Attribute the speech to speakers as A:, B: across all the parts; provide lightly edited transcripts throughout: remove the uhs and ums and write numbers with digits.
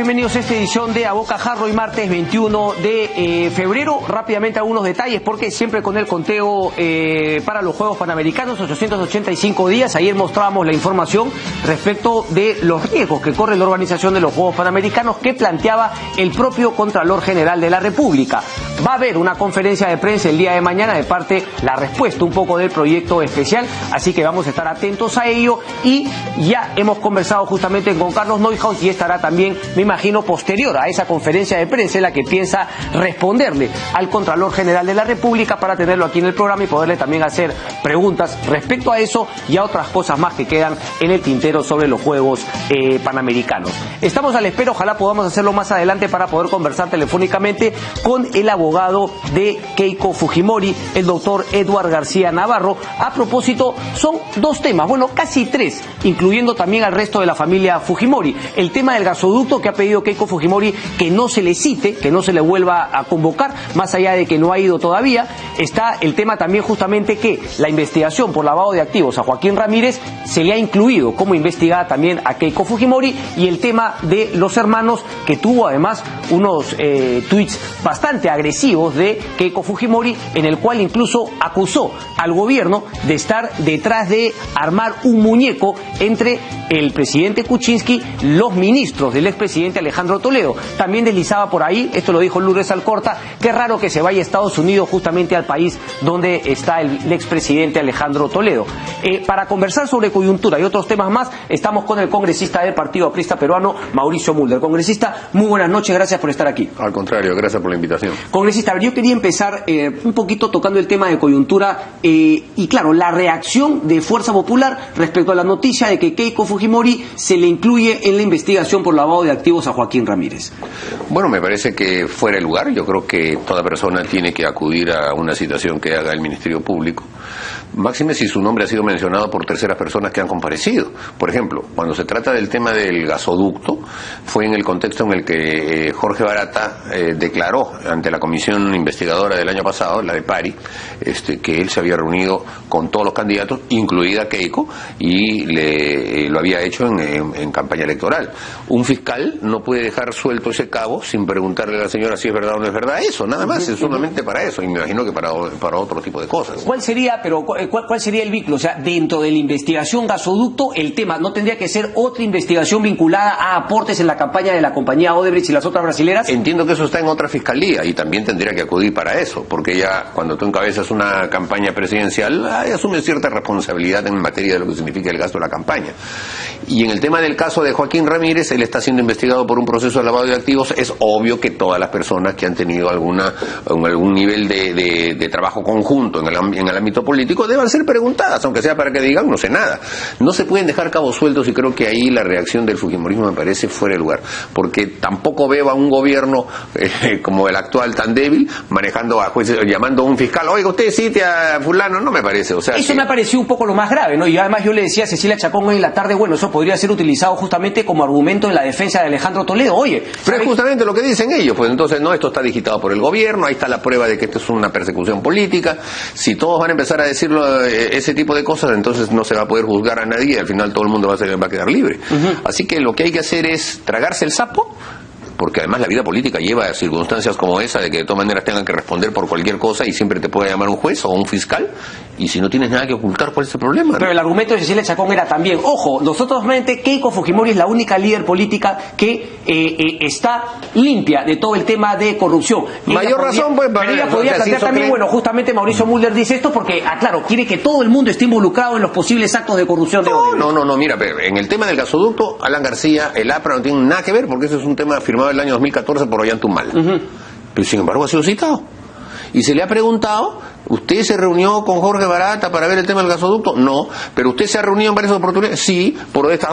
A: bienvenidos a esta edición de A Bocajarro, hoy martes 21 de febrero. Rápidamente algunos detalles, porque siempre con el conteo para los Juegos Panamericanos, 885 días. Ayer mostrábamos la información respecto de los riesgos que corre la organización de los Juegos Panamericanos, que planteaba el propio Contralor General de la República. Va a haber una conferencia de prensa el día de mañana de parte, la respuesta un poco del proyecto especial, así que vamos a estar atentos a ello. Y ya hemos conversado justamente con Carlos Neuhaus y estará también, me imagino, posterior a esa conferencia de prensa en la que piensa responderle al Contralor General de la República, para tenerlo aquí en el programa y poderle también hacer preguntas respecto a eso y a otras cosas más que quedan en el tintero sobre los Juegos Panamericanos. Estamos a la espera, ojalá podamos hacerlo más adelante para poder conversar telefónicamente con el abogado de Keiko Fujimori, el doctor Edward García Navarro. A propósito, son dos temas, bueno, casi tres, incluyendo también al resto de la familia Fujimori. El tema del gasoducto, que ha pedido Keiko Fujimori que no se le cite, que no se le vuelva a convocar, más allá de que no ha ido todavía. Está el tema también justamente que la investigación por lavado de activos a Joaquín Ramírez se le ha incluido como investigada también a Keiko Fujimori, y el tema de los hermanos, que tuvo además unos tweets bastante agresivos de Keiko Fujimori, en el cual incluso acusó al gobierno de estar detrás de armar un muñeco entre el presidente Kuczynski, los ministros del expresidente Alejandro Toledo. También deslizaba por ahí, esto lo dijo Lourdes Alcorta, qué raro que se vaya a Estados Unidos, justamente al país donde está el expresidente Alejandro Toledo. Para conversar sobre coyuntura y otros temas más, estamos con el congresista del Partido Aprista Peruano, Mauricio Mulder. Congresista, muy buenas noches, gracias por estar aquí.
B: Al contrario, gracias por la invitación.
A: Congresista, yo quería empezar un poquito tocando el tema de coyuntura y claro, la reacción de Fuerza Popular respecto a la noticia de que Keiko Fujimori se le incluye en la investigación por lavado de activos a Joaquín Ramírez.
B: Bueno, me parece que fuera de lugar. Yo creo que toda persona tiene que acudir a una citación que haga el Ministerio Público, máxime si su nombre ha sido mencionado por terceras personas que han comparecido. Por ejemplo, cuando se trata del tema del gasoducto, fue en el contexto en el que Jorge Barata declaró ante la comisión investigadora del año pasado, la de Pari, que él se había reunido con todos los candidatos, incluida Keiko, y lo había hecho en campaña electoral. Un fiscal no puede dejar suelto ese cabo sin preguntarle a la señora si es verdad o no es verdad eso, nada más, es solamente para eso, y me imagino que para otro tipo de cosas.
A: ¿Cuál sería el vínculo? O sea, dentro de la investigación gasoducto, el tema no tendría que ser otra investigación vinculada a aportes en la campaña de la compañía Odebrecht y las otras brasileras.
B: Entiendo que eso está en otra fiscalía y también tendría que acudir para eso, porque ya cuando tú encabezas una campaña presidencial, asumes cierta responsabilidad en materia de lo que significa el gasto de la campaña. Y en el tema del caso de Joaquín Ramírez, él está siendo investigado por un proceso de lavado de activos. Es obvio que todas las personas que han tenido algún nivel de trabajo conjunto en el ámbito político deban ser preguntadas, aunque sea para que digan no sé nada. No se pueden dejar cabos sueltos, y creo que ahí la reacción del fujimorismo me parece fuera de lugar, porque tampoco veo a un gobierno como el actual tan débil manejando a jueces, llamando a un fiscal, oiga, usted cite a fulano, no me parece. O sea,
A: eso me ha parecido un poco lo más grave, ¿no? Y además yo le decía a Cecilia Chacón hoy en la tarde, bueno, eso podría ser utilizado justamente como argumento en la defensa de Alejandro Toledo. Oye,
B: pero es justamente lo que dicen ellos, pues entonces no, esto está digitado por el gobierno, ahí está la prueba de que esto es una persecución política. Si todos van a empezar a decirlo, ese tipo de cosas, entonces no se va a poder juzgar a nadie y al final todo el mundo va a quedar libre. Así que lo que hay que hacer es tragarse el sapo, porque además la vida política lleva circunstancias como esa, de que de todas maneras tengan que responder por cualquier cosa y siempre te puede llamar un juez o un fiscal, y si no tienes nada que ocultar, ¿cuál es el problema?
A: Pero el argumento de Cecilia Chacón era también, ojo, nosotros realmente Keiko Fujimori es la única líder política que está limpia de todo el tema de corrupción.
B: Mayor razón, pues,
A: pero ella podría plantear también, bueno, justamente Mauricio Mulder dice esto porque, claro, quiere que todo el mundo esté involucrado en los posibles actos de corrupción de Odebrecht.
B: No, mira, en el tema del gasoducto, Alan García, el APRA no tiene nada que ver, porque ese es un tema firmado el año 2014 por Ollantaytamala. Pero sin embargo ha sido citado. Y se le ha preguntado, ¿usted se reunió con Jorge Barata para ver el tema del gasoducto? No. ¿Pero usted se ha reunido en varias oportunidades? Sí, por este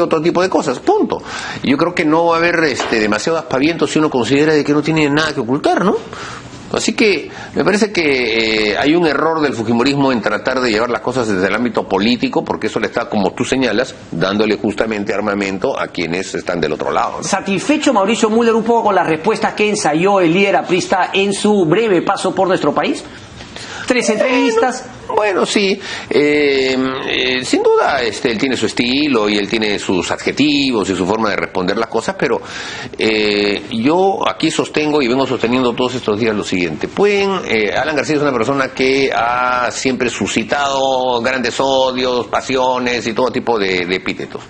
B: otro tipo de cosas. Punto. Y yo creo que no va a haber demasiado aspaviento si uno considera de que no tiene nada que ocultar, ¿no? Así que me parece que hay un error del fujimorismo en tratar de llevar las cosas desde el ámbito político, porque eso le está, como tú señalas, dándole justamente armamento a quienes están del otro lado, ¿no?
A: ¿Satisfecho Mauricio Mulder un poco con las respuestas que ensayó el líder aprista en su breve paso por nuestro país? 3 entrevistas,
B: Bueno, sí, sin duda él tiene su estilo y él tiene sus adjetivos y su forma de responder las cosas, pero yo aquí sostengo y vengo sosteniendo todos estos días lo siguiente. Alan García es una persona que ha siempre suscitado grandes odios, pasiones y todo tipo de epítetos.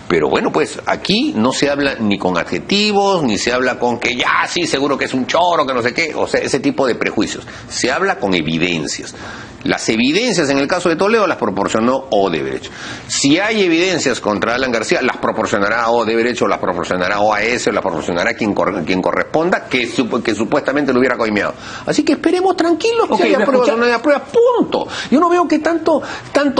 B: Pero bueno, pues aquí no se habla ni con adjetivos, ni se habla con que ya sí, seguro que es un choro, que no sé qué, o sea, ese tipo de prejuicios. Se habla con evidencias. Las evidencias en el caso de Toledo las proporcionó Odebrecht. Si hay evidencias contra Alan García, las proporcionará Odebrecht o las proporcionará OAS o las proporcionará quien corresponda, que supuestamente lo hubiera coimeado. Así que esperemos tranquilos que haya pruebas o no haya pruebas, punto. Yo no veo que tanto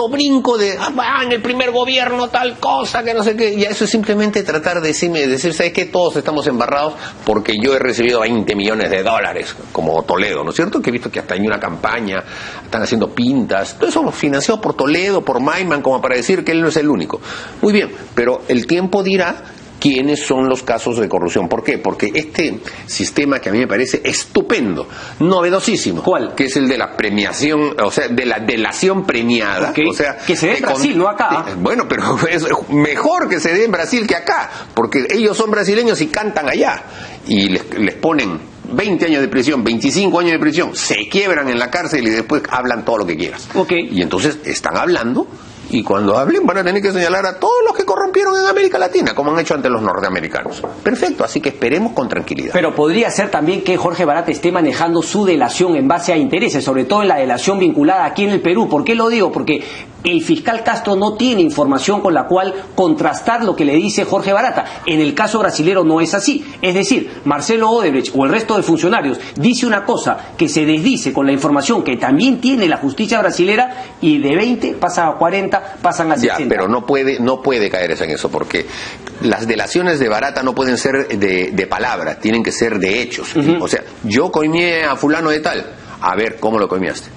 B: brinco de en el primer gobierno tal cosa, que no sé qué. Ya eso es simplemente tratar de decir, ¿sabes qué? Todos estamos embarrados porque yo he recibido $20 millones, como Toledo, ¿no es cierto? Que he visto que hasta hay una campaña, están haciendo pintas, todo eso financiado por Toledo, por Maiman, como para decir que él no es el único. Muy bien, pero el tiempo dirá quiénes son los casos de corrupción. ¿Por qué? Porque este sistema que a mí me parece estupendo, novedosísimo,
A: ¿cuál?
B: Que es el de la premiación, o sea, de la delación premiada.
A: Okay.
B: O sea,
A: que se dé en Brasil, no acá.
B: Bueno, pero es mejor que se dé en Brasil que acá, porque ellos son brasileños y cantan allá, y les ponen 20 años de prisión, 25 años de prisión, se quiebran en la cárcel y después hablan todo lo que quieras.
A: Okay.
B: Y entonces están hablando, y cuando hablen van a tener que señalar a todos los que corrompieron en América Latina, como han hecho ante los norteamericanos. Perfecto, así que esperemos con tranquilidad.
A: Pero podría ser también que Jorge Barata esté manejando su delación en base a intereses, sobre todo en la delación vinculada aquí en el Perú. ¿Por qué lo digo? Porque el fiscal Castro no tiene información con la cual contrastar lo que le dice Jorge Barata. En el caso brasilero no es así. Es decir, Marcelo Odebrecht o el resto de funcionarios dice una cosa que se desdice con la información que también tiene la justicia brasilera, y de 20 pasa a 40, pasan a 60.
B: Ya, pero no puede caer en eso, porque las delaciones de Barata no pueden ser de palabras, tienen que ser de hechos. O sea, yo coimeé a fulano de tal. A ver, ¿cómo lo coimeaste?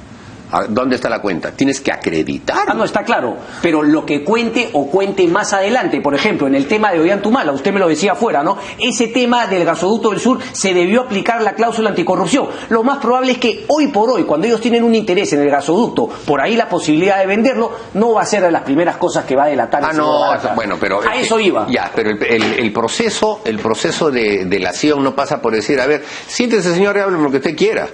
B: ¿Dónde está la cuenta? Tienes que acreditar.
A: No, está claro, pero lo que cuente más adelante, por ejemplo, en el tema de Ollantumala, usted me lo decía afuera, ¿no? Ese tema del gasoducto del sur se debió aplicar la cláusula anticorrupción. Lo más probable es que hoy por hoy, cuando ellos tienen un interés en el gasoducto, por ahí la posibilidad de venderlo, no va a ser de las primeras cosas que va a delatar.
B: Bueno, pero
A: a eso iba.
B: Ya, pero el proceso de delación no pasa por decir, a ver, siéntese señor y hable lo que usted quiera.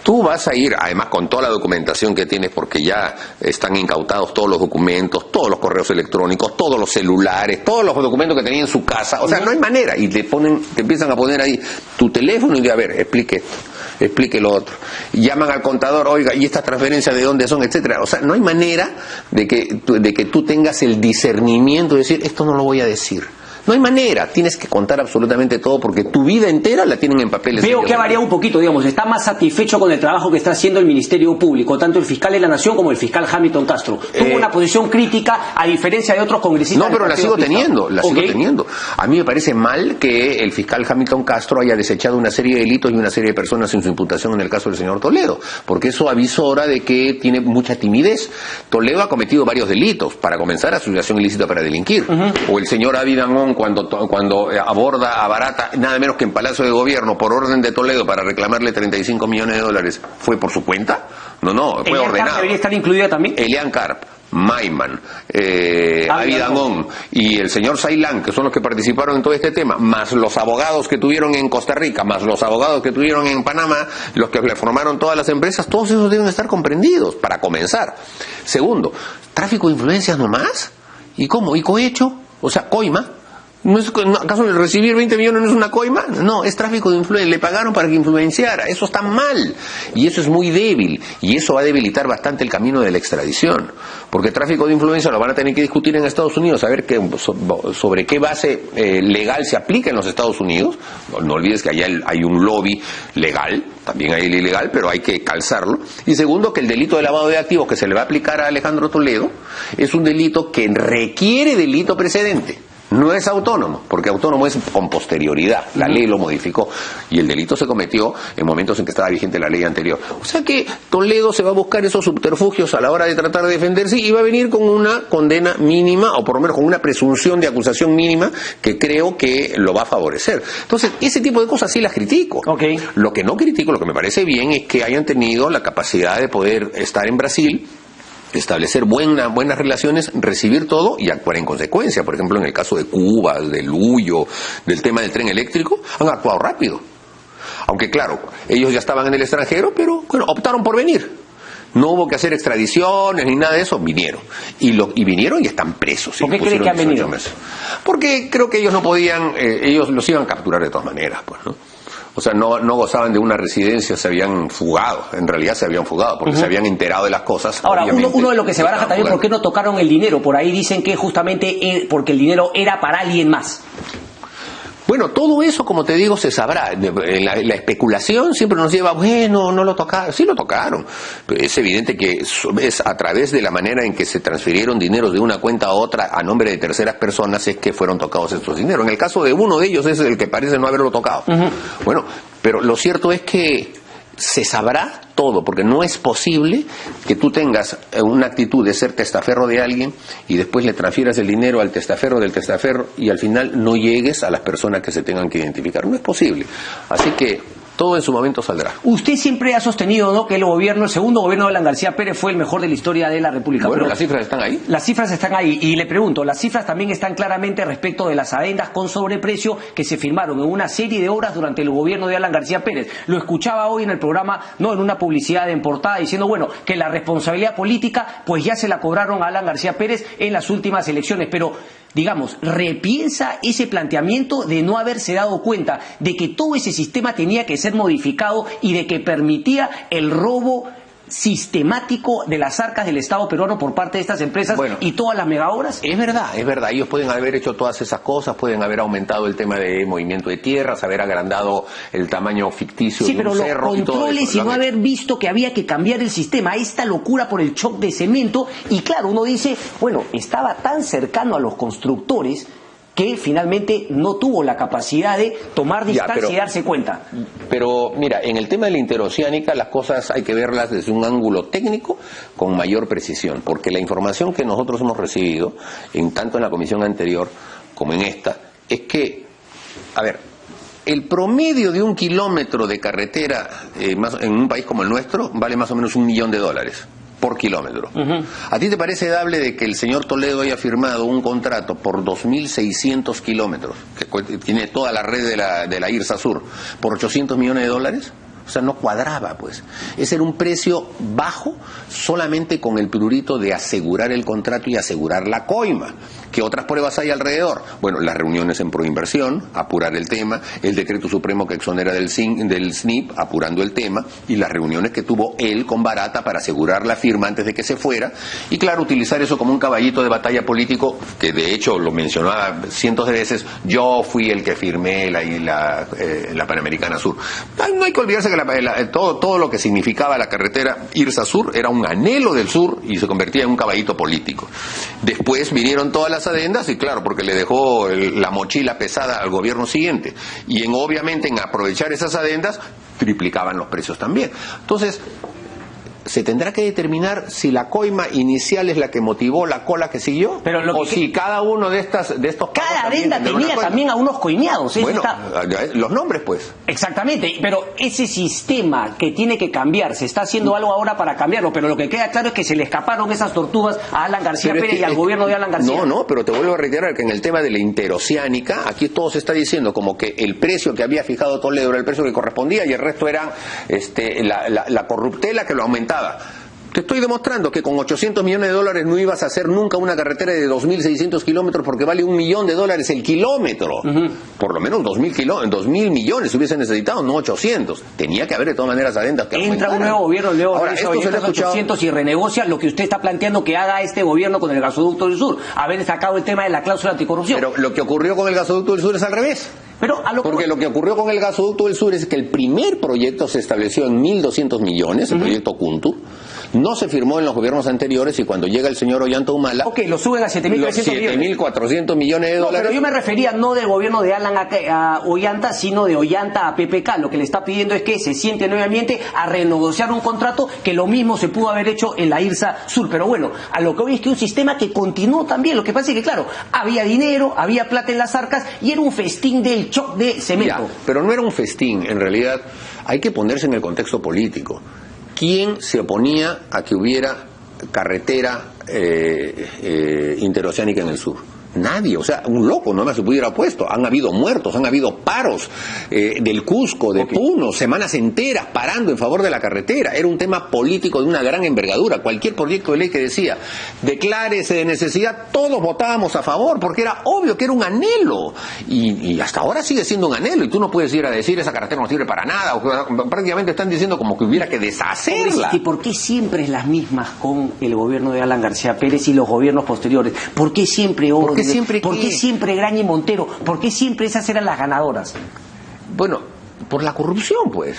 B: Tú vas a ir, además con toda la documentación que tienes, porque ya están incautados todos los documentos, todos los correos electrónicos, todos los celulares, todos los documentos que tenía en su casa, o sea, no hay manera, y te empiezan a poner ahí tu teléfono y a ver, explique esto, explique lo otro. Llaman al contador, oiga, ¿y estas transferencias de dónde son?, etcétera. O sea, no hay manera de que tú tengas el discernimiento de decir, esto no lo voy a decir. No hay manera, tienes que contar absolutamente todo, porque tu vida entera la tienen en papeles.
A: Veo que ha variado un poquito, digamos, está más satisfecho con el trabajo que está haciendo el Ministerio Público, tanto el fiscal de la Nación como el fiscal Hamilton Castro. Tuvo una posición crítica, a diferencia de otros congresistas.
B: No, pero la sigo teniendo. A mí me parece mal que el fiscal Hamilton Castro haya desechado una serie de delitos y una serie de personas en su imputación en el caso del señor Toledo, porque eso avisora de que tiene mucha timidez. Toledo ha cometido varios delitos, para comenzar, asociación ilícita para delinquir, o el señor Abidamón cuando aborda a Barata, nada menos que en Palacio de Gobierno, por orden de Toledo, para reclamarle $35 millones, ¿fue por su cuenta? No, fue ordenado.
A: ¿Debería estar incluida también?
B: Elian Karp, Maiman, Abidamón y el señor Sailán, que son los que participaron en todo este tema, más los abogados que tuvieron en Costa Rica, más los abogados que tuvieron en Panamá, los que le formaron todas las empresas, todos esos deben estar comprendidos, para comenzar. Segundo, tráfico de influencias nomás. ¿Y cómo? ¿Y cohecho? O sea, coima. ¿Acaso el recibir 20 millones no es una coima? No, es tráfico de influencia. Le pagaron para que influenciara. Eso está mal. Y eso es muy débil. Y eso va a debilitar bastante el camino de la extradición. Porque tráfico de influencia lo van a tener que discutir en Estados Unidos, a ver sobre qué base legal se aplica en los Estados Unidos. No olvides que allá hay un lobby legal, también hay el ilegal, pero hay que calzarlo. Y segundo, que el delito de lavado de activos que se le va a aplicar a Alejandro Toledo es un delito que requiere delito precedente. No es autónomo, porque autónomo es con posterioridad. La ley lo modificó y el delito se cometió en momentos en que estaba vigente la ley anterior. O sea que Toledo se va a buscar esos subterfugios a la hora de tratar de defenderse y va a venir con una condena mínima, o por lo menos con una presunción de acusación mínima, que creo que lo va a favorecer. Entonces, ese tipo de cosas sí las critico.
A: Okay.
B: Lo que no critico, lo que me parece bien, es que hayan tenido la capacidad de poder estar en Brasil, establecer buenas relaciones, recibir todo y actuar en consecuencia. Por ejemplo, en el caso de Cuba, del Huyo, del tema del tren eléctrico, han actuado rápido. Aunque claro, ellos ya estaban en el extranjero, pero bueno, optaron por venir. No hubo que hacer extradiciones ni nada de eso, vinieron. Y vinieron y están presos.
A: ¿Por qué cree que han venido?
B: Porque creo que ellos no podían, ellos los iban a capturar de todas maneras, pues, ¿no? O sea, no gozaban de una residencia, se habían fugado. En realidad se habían fugado porque se habían enterado de las cosas.
A: Ahora, uno de lo que se baraja también, ¿por qué no tocaron el dinero? Por ahí dicen que justamente porque el dinero era para alguien más.
B: Bueno, todo eso, como te digo, se sabrá. La especulación siempre nos lleva, bueno, no lo tocaron. Sí lo tocaron. Es evidente que es a través de la manera en que se transfirieron dineros de una cuenta a otra a nombre de terceras personas es que fueron tocados estos dineros. En el caso de uno de ellos es el que parece no haberlo tocado. Bueno, pero lo cierto es que se sabrá todo, porque no es posible que tú tengas una actitud de ser testaferro de alguien y después le transfieras el dinero al testaferro del testaferro y al final no llegues a las personas que se tengan que identificar. No es posible. Así que todo en su momento saldrá.
A: Usted siempre ha sostenido, ¿no?, que el segundo gobierno de Alan García Pérez fue el mejor de la historia de la República.
B: Bueno,
A: pero
B: las cifras están ahí.
A: Las cifras están ahí. Y le pregunto, las cifras también están claramente respecto de las adendas con sobreprecio que se firmaron en una serie de obras durante el gobierno de Alan García Pérez. Lo escuchaba hoy en el programa, no en una publicidad en portada, diciendo, bueno, que la responsabilidad política pues ya se la cobraron a Alan García Pérez en las últimas elecciones. Pero, digamos, repiensa ese planteamiento de no haberse dado cuenta de que todo ese sistema tenía que ser modificado y de que permitía el robo sistemático de las arcas del Estado peruano por parte de estas empresas y todas las megaobras.
B: Es verdad. Ellos pueden haber hecho todas esas cosas, pueden haber aumentado el tema de movimiento de tierras, haber agrandado el tamaño ficticio de un cerro. Sí, pero los
A: controles y no haber visto que había que cambiar el sistema, esta locura por el shock de cemento, y claro, uno dice, bueno, estaba tan cercano a los constructores que finalmente no tuvo la capacidad de tomar distancia y darse cuenta.
B: Pero mira, en el tema de la interoceánica las cosas hay que verlas desde un ángulo técnico con mayor precisión, porque la información que nosotros hemos recibido, tanto en la comisión anterior como en esta, es que, a ver, el promedio de un kilómetro de carretera en un país como el nuestro vale más o menos $1 millón por kilómetro. ¿A ti te parece dable de que el señor Toledo haya firmado un contrato por 2.600 kilómetros, que tiene toda la red de la IRSA Sur, por $800 millones? O sea, no cuadraba, pues. Ese era un precio bajo solamente con el prurito de asegurar el contrato y asegurar la coima. ¿Qué otras pruebas hay alrededor? Bueno, las reuniones en proinversión, apurar el tema, el decreto supremo que exonera del SNIP, apurando el tema, y las reuniones que tuvo él con Barata para asegurar la firma antes de que se fuera, y claro, utilizar eso como un caballito de batalla político, que de hecho lo mencionaba cientos de veces, yo fui el que firmé la Panamericana Sur. No hay que olvidarse que todo lo que significaba la carretera IRSA Sur era un anhelo del sur y se convertía en un caballito político. Después vinieron todas las adendas y claro, porque le dejó la mochila pesada al gobierno siguiente, y obviamente en aprovechar esas adendas triplicaban los precios también. Entonces se tendrá que determinar si la coima inicial es la que motivó la cola que siguió, si cada uno de estos
A: cada adenda tenía también a unos coimeados.
B: Bueno, los nombres pues.
A: Exactamente, pero ese sistema que tiene que cambiar, se está haciendo algo ahora para cambiarlo, pero lo que queda claro es que se le escaparon esas tortugas a Alan García Pérez y al gobierno de Alan García.
B: No, pero te vuelvo a reiterar que en el tema de la interoceánica, aquí todo se está diciendo como que el precio que había fijado Toledo era el precio que correspondía y el resto era la corruptela que lo aumentaba. Te estoy demostrando que con $800 millones no ibas a hacer nunca una carretera de 2.600 kilómetros porque vale $1 millón el kilómetro. Por lo menos 2.000 millones hubiesen necesitado, no 800. Tenía que haber de todas maneras adendas que
A: entra un nuevo gobierno, luego ahora, esto se 800 y renegocia lo que usted está planteando que haga este gobierno con el gasoducto del sur. Haber sacado el tema de la cláusula anticorrupción.
B: Pero lo que ocurrió con el gasoducto del sur es al revés. Porque lo que ocurrió con el gasoducto del sur es que el primer proyecto se estableció en 1.200 millones, el proyecto Kuntur. No se firmó en los gobiernos anteriores y cuando llega el señor Ollanta Humala...
A: Ok, lo suben a 7.300 millones.
B: 7.400 millones de dólares.
A: Pero yo me refería no del gobierno de Alan a Ollanta, sino de Ollanta a PPK. Lo que le está pidiendo es que se siente nuevamente a renegociar un contrato que lo mismo se pudo haber hecho en la IRSA Sur. Pero bueno, a lo que hoy es que un sistema que continuó también. Lo que pasa es que, claro, había dinero, había plata en las arcas y era un festín del shock de cemento.
B: Ya, pero no era un festín, en realidad hay que ponerse en el contexto político. ¿Quién se oponía a que hubiera carretera interoceánica en el sur? Nadie, o sea, un loco no me se hubiera puesto. Han habido muertos, han habido paros del Cusco, de Puno, semanas enteras parando en favor de la carretera. Era un tema político de una gran envergadura. Cualquier proyecto de ley que decía declárese de necesidad, todos votábamos a favor porque era obvio que era un anhelo. Y hasta ahora sigue siendo un anhelo. Y tú no puedes ir a decir esa carretera no sirve para nada. O prácticamente están diciendo como que hubiera que deshacerla.
A: ¿Y por qué siempre es las mismas con el gobierno de Alan García Pérez y los gobiernos posteriores? ¿Por qué siempre ¿Por qué siempre Graña y Montero? ¿Por qué siempre esas eran las ganadoras?
B: Bueno, por la corrupción, pues.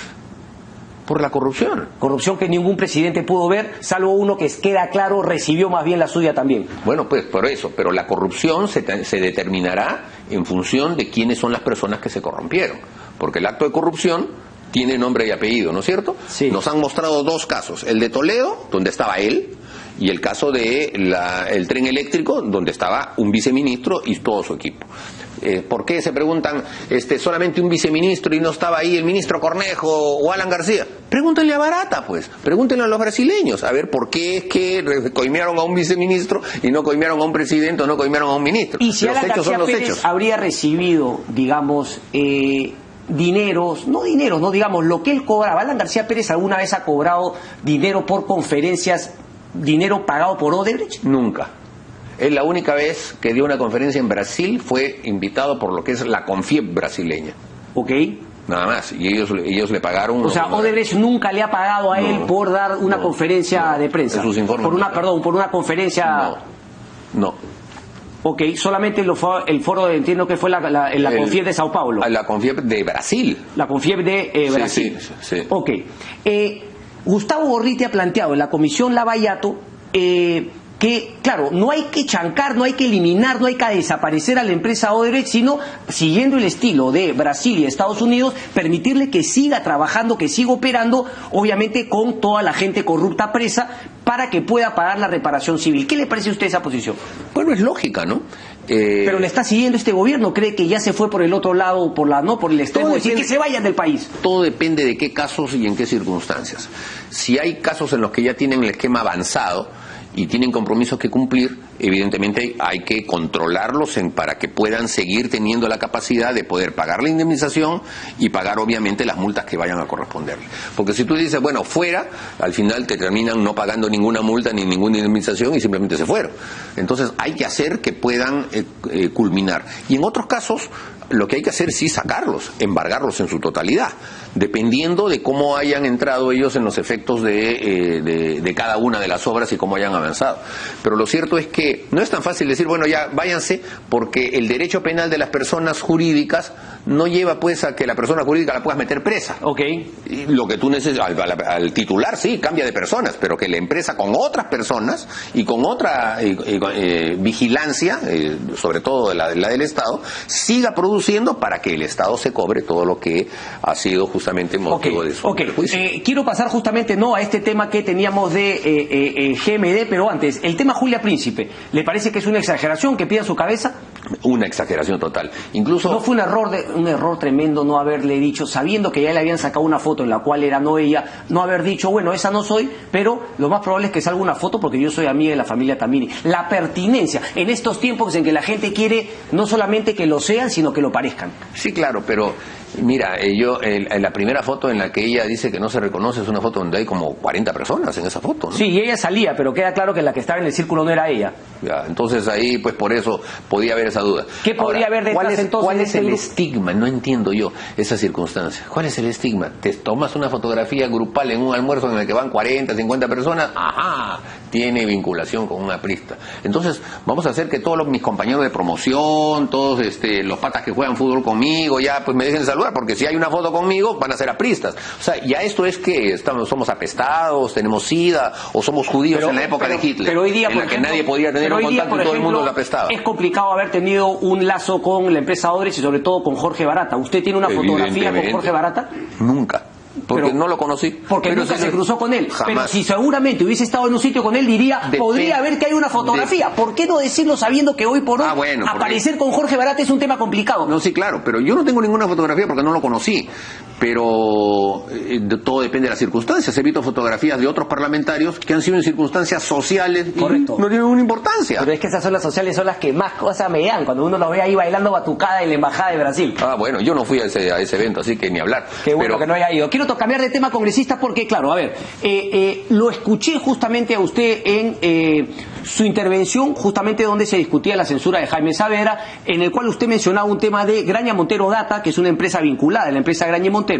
B: Por la corrupción.
A: Corrupción que ningún presidente pudo ver, salvo uno que queda claro, recibió más bien la suya también.
B: Bueno, pues por eso. Pero la corrupción se determinará en función de quiénes son las personas que se corrompieron. Porque el acto de corrupción tiene nombre y apellido, ¿no es cierto?
A: Sí.
B: Nos han mostrado dos casos. El de Toledo, donde estaba él, y el caso de el tren eléctrico, donde estaba un viceministro y todo su equipo. ¿Por qué se preguntan solamente un viceministro y no estaba ahí el ministro Cornejo o Alan García? Pregúntenle a Barata, pues. Pregúntenle a los brasileños. A ver, ¿por qué es que coimearon a un viceministro y no coimearon a un presidente o no coimearon a un ministro?
A: Y si
B: los
A: Alan
B: hechos
A: García
B: son los
A: Pérez
B: hechos.
A: habría recibido, digamos, no digamos, lo que él cobraba. Alan García Pérez alguna vez ha cobrado dinero por conferencias, dinero pagado por Odebrecht.
B: Nunca. Es la única vez que dio una conferencia en Brasil, fue invitado por lo que es la Confiep brasileña.
A: Ok.
B: Nada más. Y ellos le pagaron...
A: O sea, Odebrecht nunca le ha pagado a él por dar una conferencia de prensa.
B: Sus informes
A: por una conferencia...
B: No.
A: Ok, solamente el foro, entiendo que fue la Confiep de Sao Paulo.
B: La Confiep de Brasil.
A: La Confiep de Brasil.
B: Sí.
A: Ok. Gustavo Gorriti ha planteado en la Comisión Lavallato que, claro, no hay que chancar, no hay que eliminar, no hay que desaparecer a la empresa Odebrecht, sino, siguiendo el estilo de Brasil y Estados Unidos, permitirle que siga trabajando, que siga operando, obviamente con toda la gente corrupta presa, para que pueda pagar la reparación civil. ¿Qué le parece a usted esa posición?
B: Bueno, es lógica, ¿no?
A: Pero le está siguiendo este gobierno, ¿cree que ya se fue por el otro lado, por el extremo, decir que se vayan del país?
B: Todo depende de qué casos y en qué circunstancias. Si hay casos en los que ya tienen el esquema avanzado y tienen compromisos que cumplir, evidentemente hay que controlarlos para que puedan seguir teniendo la capacidad de poder pagar la indemnización y pagar obviamente las multas que vayan a corresponderle. Porque si tú dices, bueno, fuera, al final te terminan no pagando ninguna multa ni ninguna indemnización y simplemente se fueron. Entonces hay que hacer que puedan culminar. Y en otros casos, lo que hay que hacer es sí sacarlos, embargarlos en su totalidad, dependiendo de cómo hayan entrado ellos en los efectos de cada una de las obras y cómo hayan avanzado. Pero lo cierto es que no es tan fácil decir, bueno, ya váyanse, porque el derecho penal de las personas jurídicas no lleva pues a que la persona jurídica la puedas meter presa.
A: Ok.
B: Y lo que tú necesitas, al titular sí, cambia de personas, pero que la empresa con otras personas y con otra vigilancia, sobre todo la del Estado, siga produciendo para que el Estado se cobre todo lo que ha sido justamente motivo de su juicio.
A: Quiero pasar justamente a este tema que teníamos de GMD, pero antes, el tema Julia Príncipe, ¿le parece que es una exageración que pida su cabeza?
B: Una exageración total. Incluso...
A: ¿No fue un error tremendo no haberle dicho, sabiendo que ya le habían sacado una foto en la cual era no ella, no haber dicho, bueno, esa no soy, pero lo más probable es que salga una foto porque yo soy amiga de la familia Tamini? La pertinencia en estos tiempos en que la gente quiere no solamente que lo sean, sino que lo parezcan.
B: Sí, claro, pero mira, la primera foto en la que ella dice que no se reconoce es una foto donde hay como 40 personas en esa foto, ¿no?
A: Sí, y ella salía, pero queda claro que la que estaba en el círculo no era ella.
B: Ya, entonces ahí, pues por eso podía haber esa duda.
A: ¿Qué podría haber detrás entonces?
B: ¿Cuál es el estigma? No entiendo yo esa circunstancia. ¿Cuál es el estigma? Te tomas una fotografía grupal en un almuerzo en el que van 40, 50 personas, ¡ajá! Tiene vinculación con una aprista. Entonces, vamos a hacer que todos mis compañeros de promoción, todos los patas que juegan fútbol conmigo, ya, pues me dejen saludar. saludar, porque si hay una foto conmigo van a ser apristas. O sea, ya esto es que somos apestados, tenemos sida, o somos judíos en la época de Hitler,
A: pero hoy día,
B: en la que nadie podía tener un contacto y todo el mundo lo apestaba.
A: Es complicado haber tenido un lazo con la empresa Odebrecht y sobre todo con Jorge Barata. ¿Usted tiene una fotografía con Jorge Barata?
B: Nunca. Porque no lo conocí.
A: Porque nunca se cruzó con él.
B: Jamás.
A: Pero si seguramente hubiese estado en un sitio con él, diría, podría haber que hay una fotografía. ¿Por qué no decirlo sabiendo que hoy por hoy aparecer con Jorge Barata es un tema complicado?
B: No, sí, claro, pero yo no tengo ninguna fotografía porque no lo conocí. Pero todo depende de las circunstancias. He visto fotografías de otros parlamentarios que han sido en circunstancias sociales.
A: Correcto.
B: Y no tienen ninguna importancia.
A: Pero es que esas zonas sociales son las que más cosas me dan cuando uno los ve ahí bailando batucada en la Embajada de Brasil.
B: Bueno, yo no fui a ese evento, así que ni hablar.
A: Qué bueno que no haya ido. Quiero cambiar de tema, congresista, porque claro, a ver, lo escuché justamente a usted en su intervención, justamente donde se discutía la censura de Jaime Saavedra, en el cual usted mencionaba un tema de Graña Montero Data, que es una empresa vinculada a la empresa Graña Montero.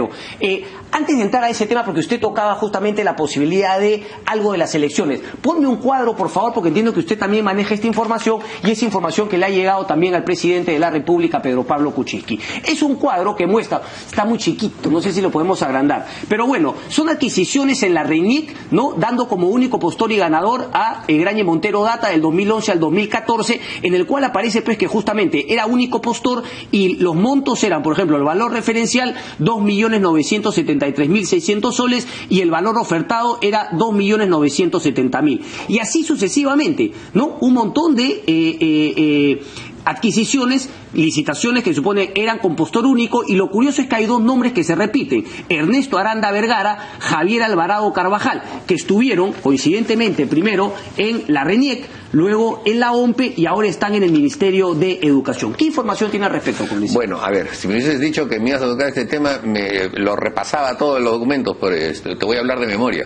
A: Antes de entrar a ese tema, porque usted tocaba justamente la posibilidad de algo de las elecciones, ponme un cuadro, por favor, porque entiendo que usted también maneja esta información y es información que le ha llegado también al presidente de la República, Pedro Pablo Kuczynski. Es un cuadro que muestra, está muy chiquito, no sé si lo podemos agrandar, pero bueno, son adquisiciones en la RENIEC, ¿no? Dando como único postor y ganador a Graña Montero Data del 2011 al 2014, en el cual aparece pues que justamente era único postor y los montos eran, por ejemplo, el valor referencial 2.973.600 soles y el valor ofertado era 2.970.000. Y así sucesivamente, ¿no? Un montón de adquisiciones, licitaciones que se supone eran con postor único, y lo curioso es que hay dos nombres que se repiten: Ernesto Aranda Vergara, Javier Alvarado Carvajal, que estuvieron coincidentemente primero en la RENIEC, luego en la OMPE y ahora están en el Ministerio de Educación. ¿Qué información tiene al respecto, congresista?
B: Bueno, a ver, si me hubieses dicho que me ibas a tocar este tema, me lo repasaba todos los documentos, pero te voy a hablar de memoria.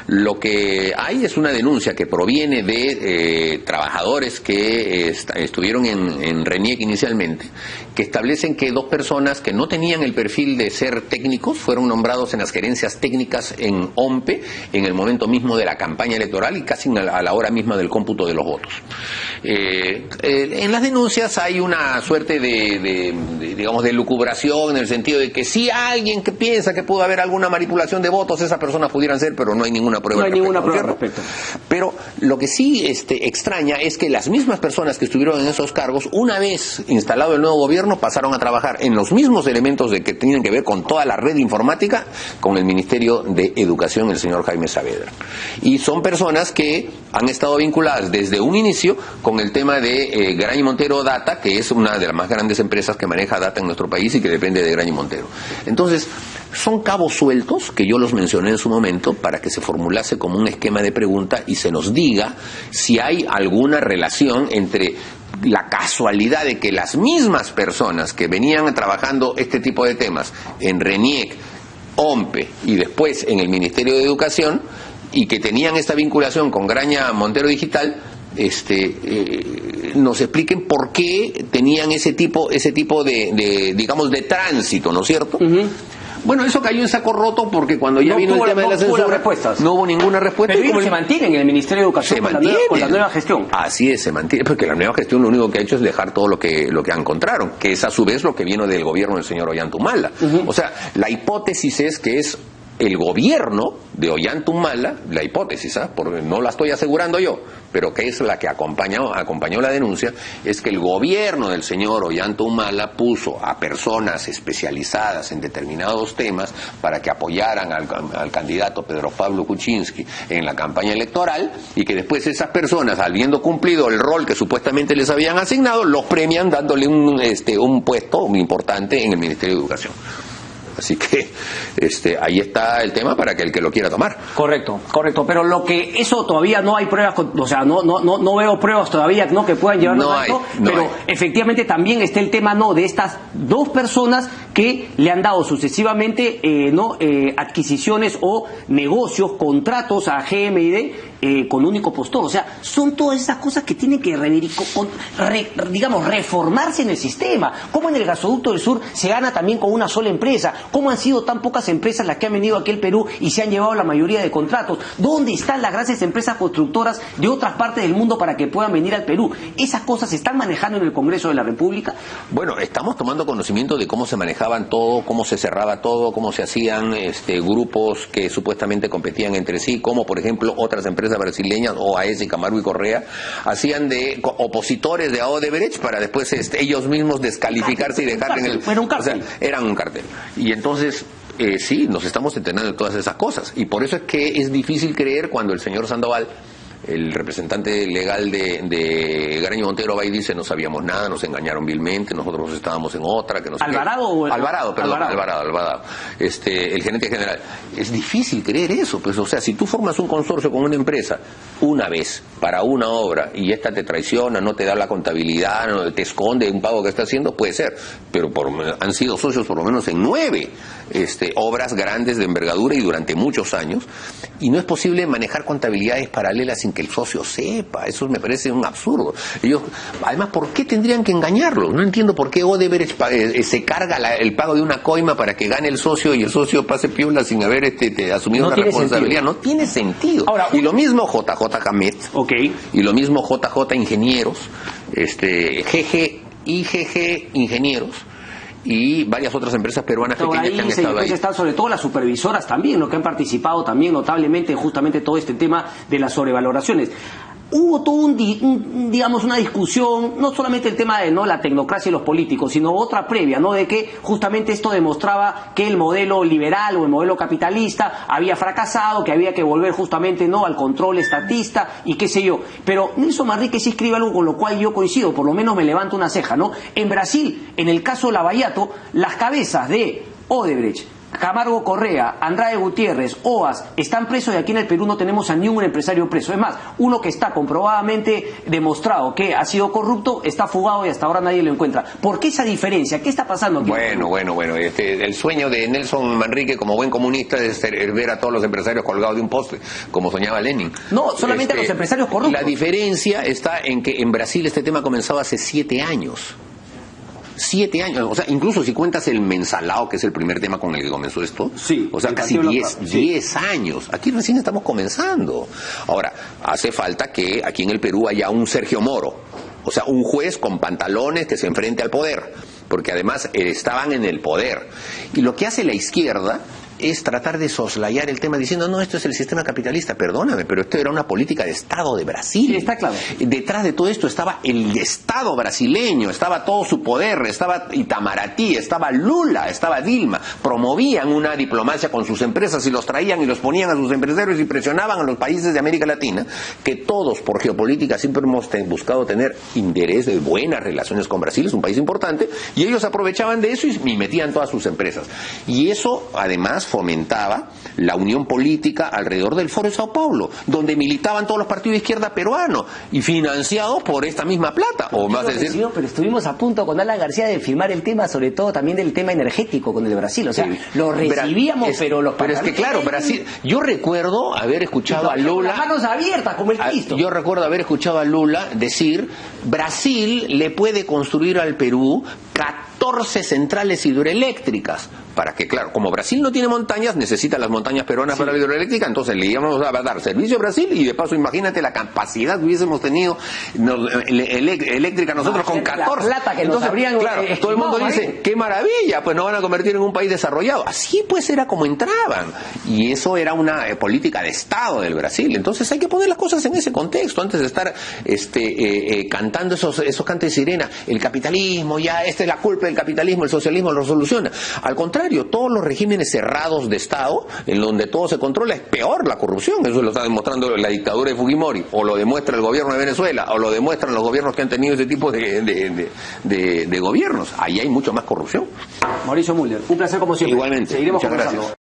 B: Lo que hay es una denuncia que proviene de trabajadores que estuvieron en RENIEC inicialmente, que establecen que dos personas que no tenían el perfil de ser técnicos fueron nombrados en las gerencias técnicas en OMPE en el momento mismo de la campaña electoral y casi a la hora misma del cómputo de los votos. En las denuncias hay una suerte digamos, de lucubración, en el sentido de que si alguien que piensa que pudo haber alguna manipulación de votos, esas personas pudieran ser, pero no hay ninguna prueba al respecto. Pero lo que sí extraña es que las mismas personas que estuvieron en esos cargos, una vez instalado el nuevo gobierno, pasaron a trabajar en los mismos elementos que tienen que ver con toda la red informática con el Ministerio de Educación, el señor Jaime Saavedra. Y son personas que han estado vinculadas desde un inicio con el tema de Graña Montero Data, que es una de las más grandes empresas que maneja data en nuestro país y que depende de Graña Montero. Entonces, son cabos sueltos que yo los mencioné en su momento para que se formulase como un esquema de pregunta y se nos diga si hay alguna relación entre la casualidad de que las mismas personas que venían trabajando este tipo de temas en RENIEC, OMPE y después en el Ministerio de Educación, y que tenían esta vinculación con Graña Montero Digital, nos expliquen por qué tenían ese tipo de digamos, de tránsito, ¿no es cierto? Bueno, eso cayó en saco roto porque cuando ya vino el tema de la censura no hubo ninguna respuesta.
A: Pero se mantiene en el Ministerio de Educación con la nueva gestión.
B: Así es, se mantiene, porque la nueva gestión lo único que ha hecho es dejar todo lo que encontraron, que es a su vez lo que vino del gobierno del señor Ollantumala. O sea, la hipótesis es que es el gobierno de Ollantumala, la hipótesis, porque no la estoy asegurando yo, pero que es la que acompañó la denuncia, es que el gobierno del señor Ollantumala puso a personas especializadas en determinados temas para que apoyaran al candidato Pedro Pablo Kuczynski en la campaña electoral, y que después esas personas, habiendo cumplido el rol que supuestamente les habían asignado, los premian dándole un puesto muy importante en el Ministerio de Educación. Así que ahí está el tema para que el que lo quiera tomar.
A: Correcto, pero lo que eso todavía no hay pruebas, o sea, no veo pruebas todavía, ¿no?, que puedan llevarnos a esto, pero efectivamente también está el tema, ¿no?, de estas dos personas que le han dado sucesivamente adquisiciones o negocios, contratos a GMD con único postor. O sea, son todas esas cosas que tienen que reformarse en el sistema. Como en el gasoducto del sur se gana también con una sola empresa, ¿Cómo han sido tan pocas empresas las que han venido aquí al Perú y se han llevado la mayoría de contratos? ¿Dónde están las grandes empresas constructoras de otras partes del mundo para que puedan venir al Perú? ¿Esas cosas se están manejando en el Congreso de la República?
B: Bueno, estamos tomando conocimiento de cómo se manejaban todo, cómo se cerraba todo, cómo se hacían grupos que supuestamente competían entre sí, como por ejemplo otras empresas brasileñas, OAS, Camargo y Correa, hacían de opositores de Odebrecht para después ellos mismos descalificarse y dejar en el...
A: Era un cartel.
B: O sea, eran un cartel. Y entonces... sí, nos estamos enterando de todas esas cosas. Y por eso es que es difícil creer cuando el señor Sandoval, el representante legal de Garaño Montero, va y dice: no sabíamos nada, nos engañaron vilmente, nosotros estábamos en otra, que no sé
A: ¿Alvarado?
B: qué. Alvarado. El gerente general. Es difícil creer eso, pues, o sea, si tú formas un consorcio con una empresa una vez para una obra y esta te traiciona, no te da la contabilidad, no, te esconde un pago que está haciendo, puede ser, pero han sido socios por lo menos en 9 obras grandes de envergadura y durante muchos años, y no es posible manejar contabilidades paralelas sin que el socio sepa. Eso me parece un absurdo. Ellos, además, ¿por qué tendrían que engañarlo? No entiendo por qué Odebrecht se carga el pago de una coima para que gane el socio y el socio pase piola sin haber asumido una responsabilidad. No tiene sentido.
A: Ahora,
B: y lo mismo JJ Camet, y lo mismo JJ Ingenieros, IGG Ingenieros, y varias otras empresas peruanas pequeñas que han estado ahí.
A: Están sobre todo las supervisoras también, lo que han participado también notablemente en justamente todo este tema de las sobrevaloraciones. Hubo todo digamos, una discusión, no solamente el tema de la tecnocracia y los políticos, sino otra previa, de que justamente esto demostraba que el modelo liberal o el modelo capitalista había fracasado, que había que volver justamente al control estatista y qué sé yo. Pero Nelson Manrique sí escribe algo con lo cual yo coincido, por lo menos me levanto una ceja, En Brasil, en el caso Lavallato, las cabezas de Odebrecht, Camargo Correa, Andrade Gutiérrez, OAS, están presos, y aquí en el Perú no tenemos a ningún empresario preso. Es más, uno que está comprobadamente demostrado que ha sido corrupto está fugado y hasta ahora nadie lo encuentra. ¿Por qué esa diferencia? ¿Qué está pasando aquí?
B: Bueno. El sueño de Nelson Manrique como buen comunista es ver a todos los empresarios colgados de un poste, como soñaba Lenin.
A: No, solamente a los empresarios corruptos.
B: La diferencia está en que en Brasil este tema comenzó hace 7 años. 7 años, o sea, incluso si cuentas el mensalao, que es el primer tema con el que comenzó esto,
A: sí,
B: o sea, casi 10 años. Aquí recién estamos comenzando. Ahora, hace falta que aquí en el Perú haya un Sergio Moro, o sea, un juez con pantalones que se enfrente al poder, porque además estaban en el poder. Y lo que hace la izquierda es tratar de soslayar el tema diciendo: no, esto es el sistema capitalista. Perdóname, pero esto era una política de Estado de Brasil.
A: Sí, está claro.
B: Detrás de todo esto estaba el Estado brasileño, estaba todo su poder, estaba Itamaraty, estaba Lula, estaba Dilma. Promovían una diplomacia con sus empresas y los traían y los ponían a sus empresarios y presionaban a los países de América Latina, que todos por geopolítica siempre hemos buscado tener interés de buenas relaciones con Brasil, es un país importante, y ellos aprovechaban de eso y metían todas sus empresas. Y eso, además, fomentaba la unión política alrededor del Foro de Sao Paulo, donde militaban todos los partidos de izquierda peruanos y financiados por esta misma plata.
A: Pero estuvimos a punto con Alan García de firmar el tema, sobre todo también del tema energético con el Brasil. O sea, lo recibíamos, pero
B: es que claro, Brasil. Yo recuerdo haber escuchado a Lula.
A: Las manos abiertas, como el Cristo.
B: Yo recuerdo haber escuchado a Lula decir: Brasil le puede construir al Perú 14 centrales hidroeléctricas. Para que, claro, como Brasil no tiene montañas, necesita las montañas peruanas para la hidroeléctrica, entonces le íbamos a dar servicio a Brasil, y de paso imagínate la capacidad que hubiésemos tenido eléctrica nosotros con 14.
A: La plata que entonces, nos habrían,
B: claro, todo el mundo dice: qué maravilla, pues nos van a convertir en un país desarrollado. Así pues era como entraban, y eso era una política de Estado del Brasil. Entonces hay que poner las cosas en ese contexto antes de estar cantando esos cantos de sirena. El capitalismo, ya esta es la culpa del capitalismo, el socialismo lo soluciona. Al contrario, todos los regímenes cerrados de Estado, en donde todo se controla, es peor la corrupción. Eso lo está demostrando la dictadura de Fujimori, o lo demuestra el gobierno de Venezuela, o lo demuestran los gobiernos que han tenido ese tipo de gobiernos. Ahí hay mucho más corrupción.
A: Mauricio Müller, un placer como siempre.
B: Igualmente.
A: Seguiremos
B: muchas
A: conversando.
B: Gracias.